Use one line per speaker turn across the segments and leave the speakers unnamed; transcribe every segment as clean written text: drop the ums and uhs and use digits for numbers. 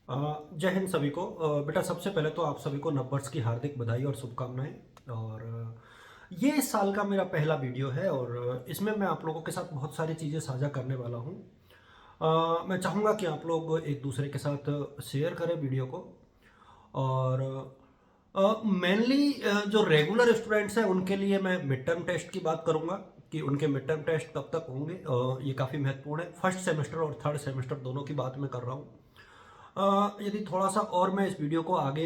जय हिंद सभी को। बेटा सबसे पहले तो आप सभी को नववर्ष की हार्दिक बधाई और शुभकामनाएं। और ये इस साल का मेरा पहला वीडियो है और इसमें मैं आप लोगों के साथ बहुत सारी चीज़ें साझा करने वाला हूँ। मैं चाहूँगा कि आप लोग एक दूसरे के साथ शेयर करें वीडियो को। और मेनली जो रेगुलर स्टूडेंट्स हैं उनके लिए मैं मिड टर्म टेस्ट की बात करूँगा कि उनके मिड टर्म टेस्ट कब तक होंगे। ये काफ़ी महत्वपूर्ण है। फर्स्ट सेमेस्टर और थर्ड सेमेस्टर दोनों की बात मैं कर रहा हूँ। यदि थोड़ा सा और मैं इस वीडियो को आगे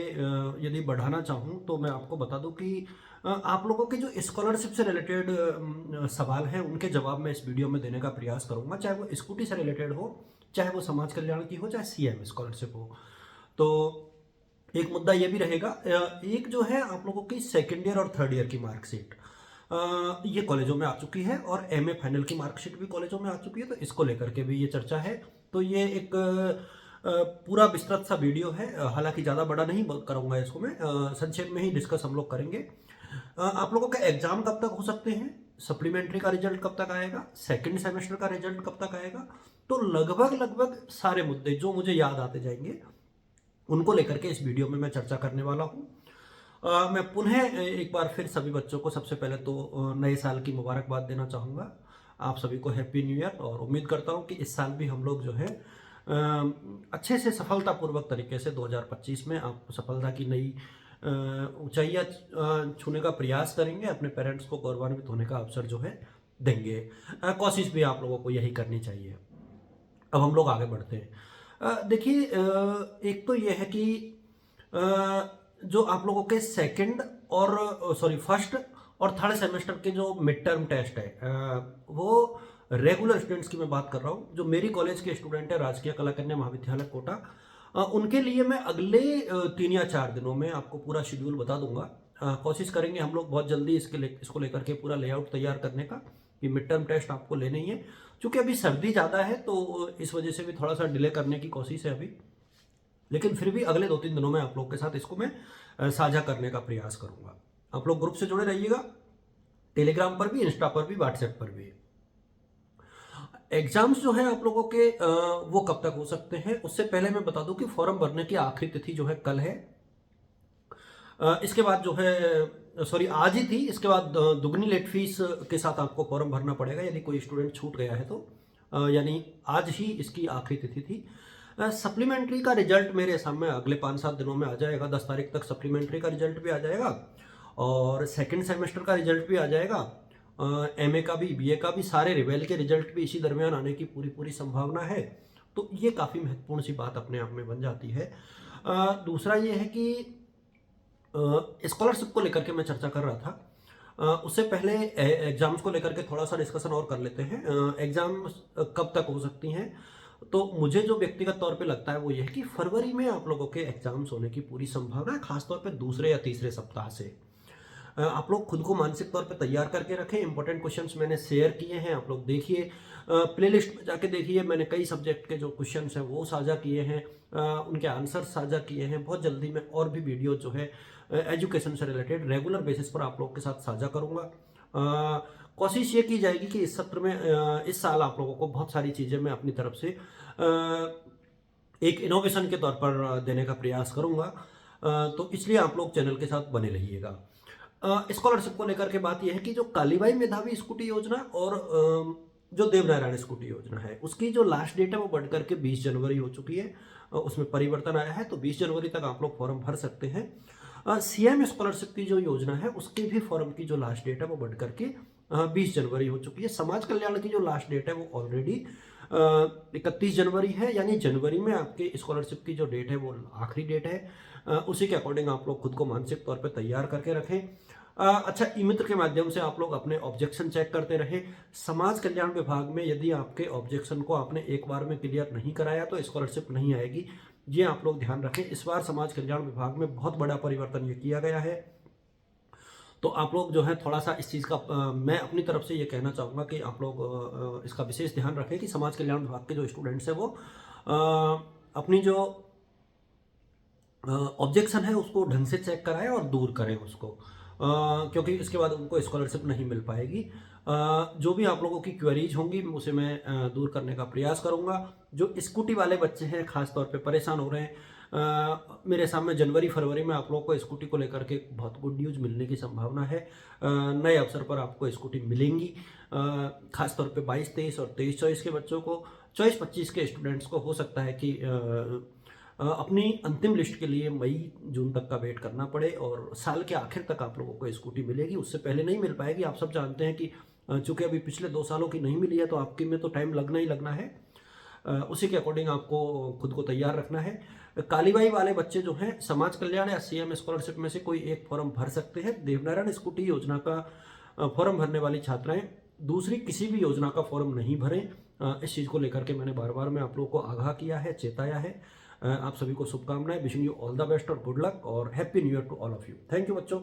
यदि बढ़ाना चाहूँ तो मैं आपको बता दूं कि आप लोगों के जो स्कॉलरशिप से रिलेटेड सवाल हैं उनके जवाब मैं इस वीडियो में देने का प्रयास करूँगा, चाहे वो स्कूटी से रिलेटेड हो, चाहे वो समाज कल्याण की हो, चाहे सीएम स्कॉलरशिप हो। तो एक मुद्दा ये भी रहेगा। एक जो है आप लोगों की सेकेंड ईयर और थर्ड ईयर की मार्कशीट ये कॉलेजों में आ चुकी है और एमए फाइनल की मार्कशीट भी कॉलेजों में आ चुकी है, तो इसको लेकर के भी ये चर्चा है। तो ये एक पूरा विस्तृत सा वीडियो है। हालांकि ज़्यादा बड़ा नहीं करूँगा इसको मैं, संक्षेप में ही डिस्कस हम लोग करेंगे। आप लोगों का एग्जाम कब तक हो सकते हैं, सप्लीमेंट्री का रिजल्ट कब तक आएगा, सेकंड सेमेस्टर का रिजल्ट कब तक आएगा, तो लगभग लगभग सारे मुद्दे जो मुझे याद आते जाएंगे उनको लेकर के इस वीडियो में मैं चर्चा करने वाला हूँ। मैं पुनः एक बार फिर सभी बच्चों को सबसे पहले तो नए साल की मुबारकबाद देना चाहूँगा। आप सभी को हैप्पी न्यू ईयर, और उम्मीद करता हूँ कि इस साल भी हम लोग जो है अच्छे से सफलतापूर्वक तरीके से 2025 में आप सफलता की नई ऊंचाइयाँ छूने का प्रयास करेंगे, अपने पेरेंट्स को गौरवान्वित होने का अवसर जो है देंगे। कोशिश भी आप लोगों को यही करनी चाहिए। अब हम लोग आगे बढ़ते हैं। देखिए, एक तो ये है कि जो आप लोगों के सेकंड और सॉरी फर्स्ट और थर्ड सेमेस्टर के जो मिड टर्म टेस्ट है, वो रेगुलर स्टूडेंट्स की मैं बात कर रहा हूँ। जो मेरी कॉलेज के स्टूडेंट है राजकीय कला कन्या महाविद्यालय कोटा, उनके लिए मैं अगले 3 या 4 दिनों में आपको पूरा शेड्यूल बता दूंगा। कोशिश करेंगे हम लोग बहुत जल्दी इसको लेकर के पूरा लेआउट तैयार करने का कि मिड टर्म टेस्ट आपको लेने ही है। चूंकि अभी सर्दी ज़्यादा है तो इस वजह से भी थोड़ा सा डिले करने की कोशिश है अभी, लेकिन फिर भी अगले 2-3 दिनों में आप लोग के साथ इसको मैं साझा करने का प्रयास करूंगा। आप लोग ग्रुप से जुड़े रहिएगा, टेलीग्राम पर भी, इंस्टा पर भी, व्हाट्सएप पर भी। एग्जाम्स जो है आप लोगों के वो कब तक हो सकते हैं, उससे पहले मैं बता दूं कि फॉर्म भरने की आखिरी तिथि जो है कल है। इसके बाद जो है सॉरी आज ही थी, इसके बाद दुगनी लेट फीस के साथ आपको फॉर्म भरना पड़ेगा यदि कोई स्टूडेंट छूट गया है तो। यानी आज ही इसकी आखिरी तिथि थी। सप्लीमेंट्री का रिजल्ट मेरे सामने अगले 5-7 दिनों में आ जाएगा। 10 तारीख तक सप्लीमेंट्री का रिजल्ट भी आ जाएगा और सेकेंड सेमेस्टर का रिजल्ट भी आ जाएगा। एमए का भी, बीए का भी, सारे रिवेल के रिजल्ट भी इसी दरमियान आने की पूरी पूरी संभावना है। तो ये काफ़ी महत्वपूर्ण सी बात अपने आप में बन जाती है। दूसरा ये है कि स्कॉलरशिप को लेकर के मैं चर्चा कर रहा था। उससे पहले एग्जाम्स को लेकर के थोड़ा सा डिस्कशन और कर लेते हैं। एग्जाम्स कब तक हो सकती हैं, तो मुझे जो व्यक्तिगत तौर पे लगता है वो ये है कि फरवरी में आप लोगों के एग्जाम्स होने की पूरी संभावना है, खासतौर पे दूसरे या तीसरे सप्ताह से। आप लोग खुद को मानसिक तौर पे तैयार करके रखें। इंपॉर्टेंट क्वेश्चंस मैंने शेयर किए हैं, आप लोग देखिए, प्लेलिस्ट में जाके देखिए। मैंने कई सब्जेक्ट के जो क्वेश्चंस हैं वो साझा किए हैं, उनके आंसर साझा किए हैं। बहुत जल्दी मैं और भी वीडियो जो है एजुकेशन से रिलेटेड रेगुलर बेसिस पर आप लोगों के साथ साझा करूंगा। कोशिश ये की जाएगी कि इस सत्र में इस साल आप लोगों को बहुत सारी चीज़ें मैं अपनी तरफ से एक इनोवेशन के तौर पर देने का प्रयास करूंगा। तो इसलिए आप लोग चैनल के साथ बने रहिएगा। स्कॉलरशिप को लेकर के बात यह है कि जो कालीबाई मेधावी स्कूटी योजना और जो देवनारायण स्कूटी योजना है उसकी जो लास्ट डेट है वो बढ़ करके 20 जनवरी हो चुकी है। उसमें परिवर्तन आया है, तो 20 जनवरी तक आप लोग फॉर्म भर सकते हैं। सीएम स्कॉलरशिप की जो योजना है उसके भी फॉर्म की जो लास्ट डेट है वो बढ़ करके 20 जनवरी हो चुकी है। समाज कल्याण की जो लास्ट डेट है वो ऑलरेडी 31 जनवरी है, यानी जनवरी में आपके स्कॉलरशिप की जो डेट है वो आखिरी डेट है। उसी के अकॉर्डिंग आप लोग खुद को मानसिक तौर पर तैयार करके रखें। अच्छा, ई मित्र के माध्यम से आप लोग अपने ऑब्जेक्शन चेक करते रहे। समाज कल्याण विभाग में यदि आपके ऑब्जेक्शन को आपने एक बार में क्लियर नहीं कराया तो स्कॉलरशिप नहीं आएगी, ये आप लोग ध्यान रखें। इस बार समाज कल्याण विभाग में बहुत बड़ा परिवर्तन ये किया गया है, तो आप लोग जो है थोड़ा सा इस चीज़ का मैं अपनी तरफ से ये कहना चाहूँगा कि आप लोग इसका विशेष ध्यान रखें कि समाज कल्याण विभाग के जो स्टूडेंट्स हैं वो अपनी जो ऑब्जेक्शन है उसको ढंग से चेक कराएं और दूर करें उसको। क्योंकि इसके बाद उनको स्कॉलरशिप नहीं मिल पाएगी। जो भी आप लोगों की क्वेरीज होंगी उसे मैं दूर करने का प्रयास करूंगा। जो स्कूटी वाले बच्चे हैं खास तौर पे परेशान हो रहे हैं, मेरे सामने जनवरी फरवरी में आप लोगों को स्कूटी को लेकर के बहुत गुड न्यूज़ मिलने की संभावना है। नए अवसर पर आपको स्कूटी मिलेंगी। खास तौर पे 22 23 और 23 24 के बच्चों को, 24 25 के स्टूडेंट्स को हो सकता है कि अपनी अंतिम लिस्ट के लिए मई जून तक का वेट करना पड़े और साल के आखिर तक आप लोगों को स्कूटी मिलेगी। उससे पहले नहीं मिल पाएगी। आप सब जानते हैं कि चूंकि अभी पिछले 2 सालों की नहीं मिली है तो आपकी में तो टाइम लगना ही लगना है। उसी के अकॉर्डिंग आपको खुद को तैयार रखना है। कालीबाई वाले बच्चे जो हैं समाज कल्याण या सीएम स्कॉलरशिप में से कोई एक फॉर्म भर सकते हैं। देवनारायण स्कूटी योजना का फॉर्म भरने वाली छात्राएं दूसरी किसी भी योजना का फॉर्म नहीं भरें। इस चीज़ को लेकर के मैंने बार बार मैं आप लोगों को आगाह किया है, चेताया है। आप सभी को शुभकामनाएं, wishing you all the best और गुड लक और happy new year to all of you. Thank you बच्चों।